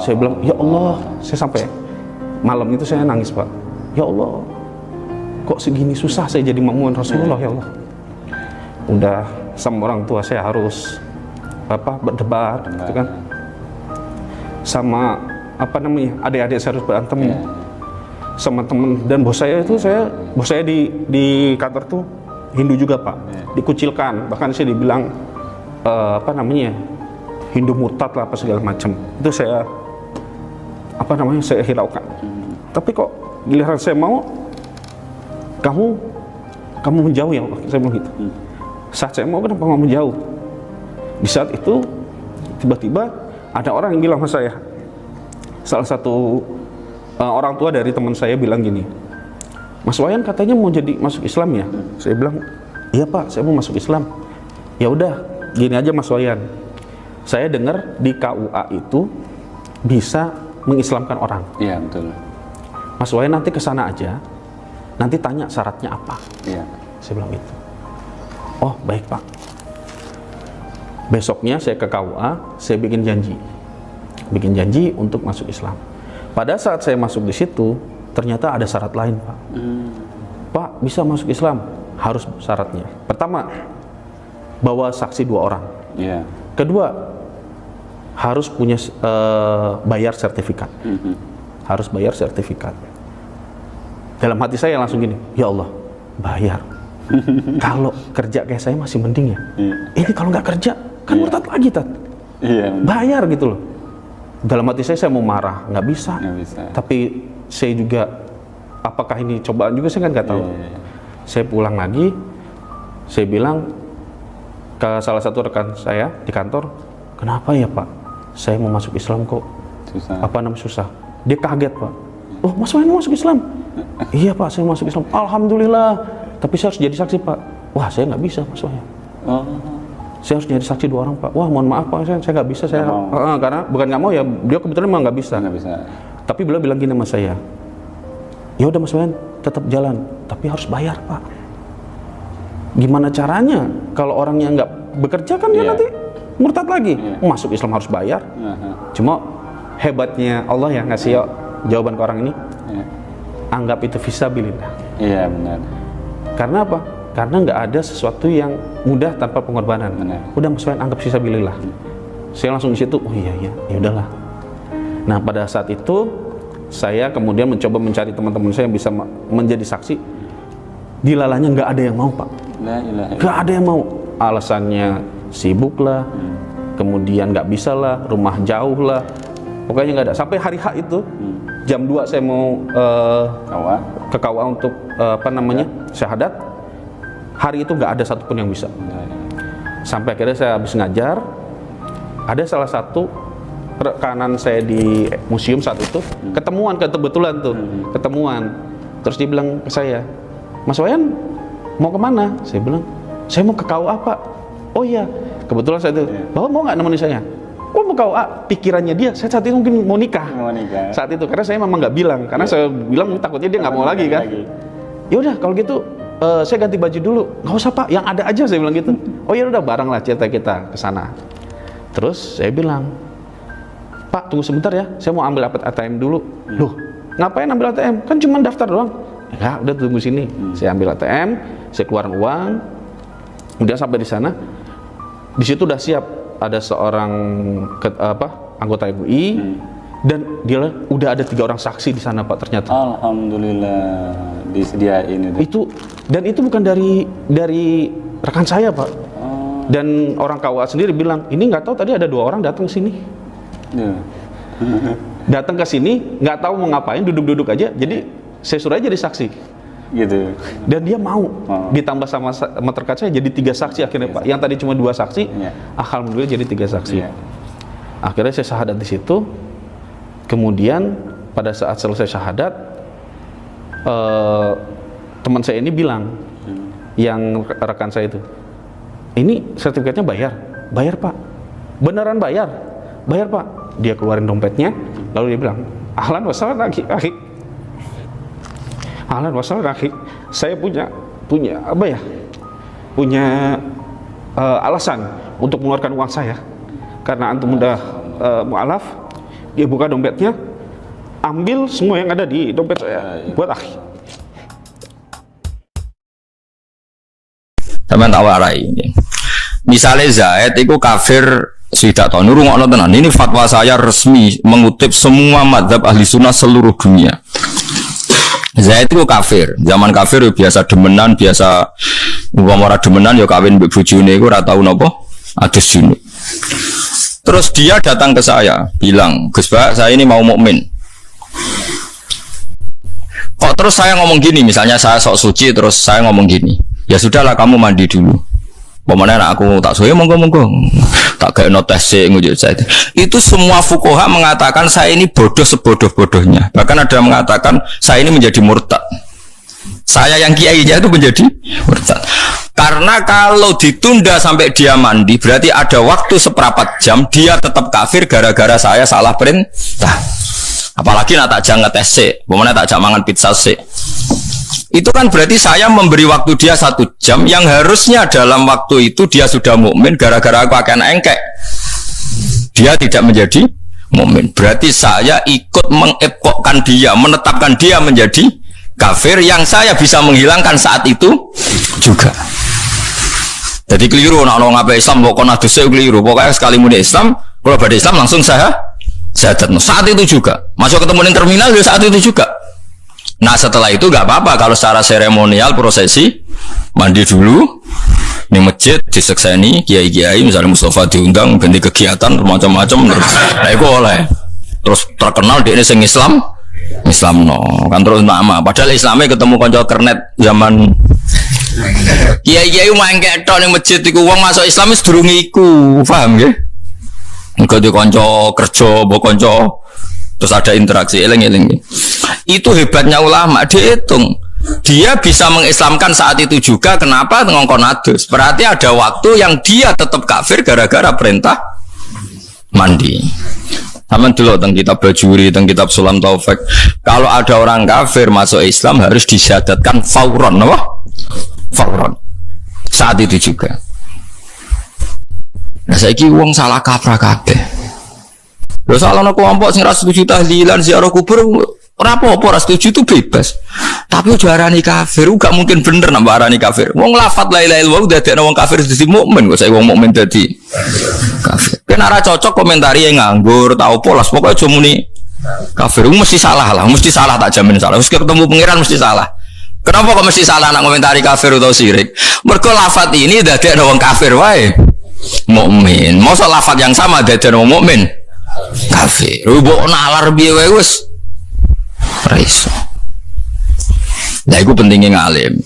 Saya bilang, ya Allah, saya sampai malam itu saya nangis Pak. Ya Allah, kok segini susah saya jadi makmuman Rasulullah ya Allah. Udah sama orang tua saya harus berdebat gitu kan. Sama adik-adik saya harus berantem sama temen, dan bos saya di kantor tuh Hindu juga Pak, dikucilkan, bahkan saya dibilang Hindu murtad lah apa segala macam. Itu saya saya hiraukan. Tapi kok giliran saya mau, kamu menjauh ya Allah, saya bilang gitu. Saat saya mau, kenapa kamu menjauh? Di saat itu tiba-tiba ada orang yang bilang sama saya, salah satu orang tua dari teman saya bilang gini, Mas Wayan katanya mau masuk Islam ya? Saya bilang, iya Pak, saya mau masuk Islam. Ya udah, gini aja Mas Wayan, saya dengar di KUA itu bisa mengislamkan orang. Iya betul. Mas Wayan nanti ke sana aja, nanti tanya syaratnya apa. Iya. Saya bilang itu. Oh baik Pak. Besoknya saya ke KUA, saya bikin janji untuk masuk Islam. Pada saat saya masuk di situ, ternyata ada syarat lain Pak. Pak, bisa masuk Islam, harus syaratnya. Pertama, bawa saksi 2 orang. Iya. Kedua, harus punya bayar sertifikat. Harus bayar sertifikat. Dalam hati saya langsung gini, ya Allah, bayar. Kalau kerja kayak saya masih mending ya. Ini kalau nggak kerja, kan murtad lagi Tat. Iya. Bayar gitu loh. Dalam hati saya mau marah, nggak bisa. Tapi saya juga, apakah ini cobaan juga, saya kan nggak tahu. Saya pulang lagi, saya bilang ke salah satu rekan saya di kantor, kenapa ya Pak, saya mau masuk Islam kok susah. Dia kaget Pak, oh Mas Wayan mau masuk Islam? Iya Pak, saya masuk Islam, Alhamdulillah. Tapi saya harus jadi saksi Pak. Wah, saya nggak bisa Mas Wayan. Saya harus jadi saksi 2 orang Pak. Wah, mohon maaf Pak, saya nggak bisa. Karena bukan nggak mau ya, dia kebetulan memang nggak bisa. Tapi beliau bilang gini sama saya, ya udah Mas Wayan, tetap jalan, tapi harus bayar Pak. Gimana caranya kalau orangnya nggak bekerja kan dia nanti murtad lagi. Masuk Islam harus bayar. Cuma hebatnya Allah ya ngasih jawaban ke orang ini, anggap itu fisabilillah. Iya benar. Karena apa? Karena nggak ada sesuatu yang mudah tanpa pengorbanan. Udah Mas Wayan, anggap fisabilillah. Saya langsung di situ, oh iya ya udahlah. Nah pada saat itu saya kemudian mencoba mencari teman-teman saya yang bisa menjadi saksi. Dilalanya nggak ada yang mau Pak. Nggak ada yang mau. Alasannya sibuk lah, kemudian nggak bisa lah, rumah jauh lah, pokoknya nggak ada. Sampai hari H itu jam 2 saya mau ke KUA untuk syahadat. Hari itu nggak ada satupun yang bisa. Sampai akhirnya saya habis ngajar, ada salah satu rekanan saya di museum saat itu kebetulan ketemuan. Terus dia bilang ke saya, Mas Wayan mau kemana? Saya bilang, saya mau ke KUA Pak. Oh iya, kebetulan saya itu, Bapak mau nggak nemenin saya? Oh mau KUA, pikirannya dia, saya saat itu mungkin mau nikah. Saat itu, karena saya memang nggak bilang, karena saya bilang takutnya dia nggak mau lagi kan. Ya udah kalau gitu, saya ganti baju dulu. Nggak usah Pak, yang ada aja, saya bilang gitu. Oh ya udah, bareng lah cerita kita ke sana. Terus saya bilang, Pak tunggu sebentar ya, saya mau ambil ATM dulu. Loh, ngapain ambil ATM? Kan cuma daftar doang. Ya udah tunggu sini. Saya ambil ATM, saya keluarin uang. Kemudian sampai di sana, di situ udah siap ada seorang anggota MUI dan dia udah ada 3 orang saksi di sana Pak ternyata. Alhamdulillah disediain itu. Itu bukan dari rekan saya Pak. Dan orang KUA sendiri bilang, ini nggak tahu tadi ada 2 orang datang ke sini. Datang ke sini nggak tahu mau ngapain, duduk-duduk aja. Jadi saya suruh aja jadi saksi. Gitu. Dan dia mau. Ditambah sama terkait saya jadi 3 saksi akhirnya Pak. Yang tadi cuma 2 saksi, alhamdulillah jadi 3 saksi. Akhirnya saya syahadat di situ. Kemudian pada saat selesai syahadat, teman saya ini bilang, yang rekan saya itu, ini sertifikatnya bayar Pak. Beneran bayar Pak. Dia keluarin dompetnya, lalu dia bilang, ahlan wa sahlan akhi. Ahlan wa sahlan akhi. Saya punya alasan untuk mengeluarkan uang saya. Karena antum udah mu'alaf, dia buka dompetnya, ambil semua yang ada di dompet saya buat akhi. Sampeyan tak warai. Misalnya Zaid itu kafir sudah tahu nurungokno tenan. Ini fatwa saya resmi mengutip semua madzhab ahli sunnah seluruh dunia. Zaid itu kafir. Zaman kafir ya biasa demenan, biasa ora demenan ya kawin mbek bojone iku ora tau napa adus junub. Terus dia datang ke saya, bilang, Gus Pak, saya ini mau mukmin. Kok terus saya ngomong gini, misalnya saya sok suci, terus saya ngomong gini, ya sudahlah kamu mandi dulu. Pemana aku tak suwe monggo-monggo, tak kayak notes ngujud saya. Itu semua fuqaha mengatakan saya ini bodoh sebodoh-bodohnya. Bahkan ada yang mengatakan saya ini menjadi murtad. Saya yang kiainya itu menjadi murtad. Karena kalau ditunda sampai dia mandi, berarti ada waktu seperempat jam dia tetap kafir gara-gara saya salah perintah. Apalagi nak tak jangan tes sih, bagaimana tak jangan mangan pizza sih. Itu kan berarti saya memberi waktu dia 1 jam yang harusnya dalam waktu itu dia sudah mukmin gara-gara aku akan engkek. Dia tidak menjadi mukmin. Berarti saya ikut mengepokkan dia, menetapkan dia menjadi kafir yang saya bisa menghilangkan saat itu juga. Jadi keliru, nak orang apa Islam, pokoknya dosanya keliru. Pokoknya sekali muni Islam, kalau pada Islam langsung saya syahadat. Saat itu juga, masuk ketemu di terminal ya saat itu juga. Nah setelah itu nggak apa-apa kalau secara seremonial prosesi mandi dulu di masjid disekseni kiai-kiai, misalnya Mustafa diundang ganti kegiatan macam-macam terus, nah itu oleh terus terkenal di sing Islam no kan terus nama. Padahal Islamnya ketemu konco kernet zaman kiai-kiai main ketok ning masjid iku wong masuk Islam wis durung iku, paham nggih? Engko di konco kerja, mbok konco terus ada interaksi eling-eling. Itu hebatnya ulama, dihitung. Dia bisa mengislamkan saat itu juga, kenapa ngongkon adus? Berarti ada waktu yang dia tetap kafir gara-gara perintah mandi. Sama dulu tentang kitab Bajuri, tentang kitab Sulam Taufik. Kalau ada orang kafir masuk Islam harus disyahadatkan fauron, apa? Fauron. Saat itu juga. Nah, saiki wong salah kaprah kabeh. Lho salah ana kelompok sing ra setuju tahlilan ziarah kubur, ora apa-apa, ra setuju itu bebas. Tapi ojo arani kafir, gak mungkin bener nambah arani kafir. Wong lafat la ilaha illallah dadekno wong kafir dadi mukmin kok saiki wong mukmin dadi kafir. Kan ora cocok komentari yang nganggur, tau polas, pokoknya aja muni kafir. Mesti salah lah, mesti salah tak jamin salah. Wis ketemu pangeran mesti salah. Kenapa kok mesti salah nak komentari kafir atau syirik? Mergo lafat ini dadekno wong kafir wae mukmin. Mosok lafat yang sama dadekno wong mukmin kafir. Mbok nalar piye wae wis ra iso. Lah iku pentingnya ngalim.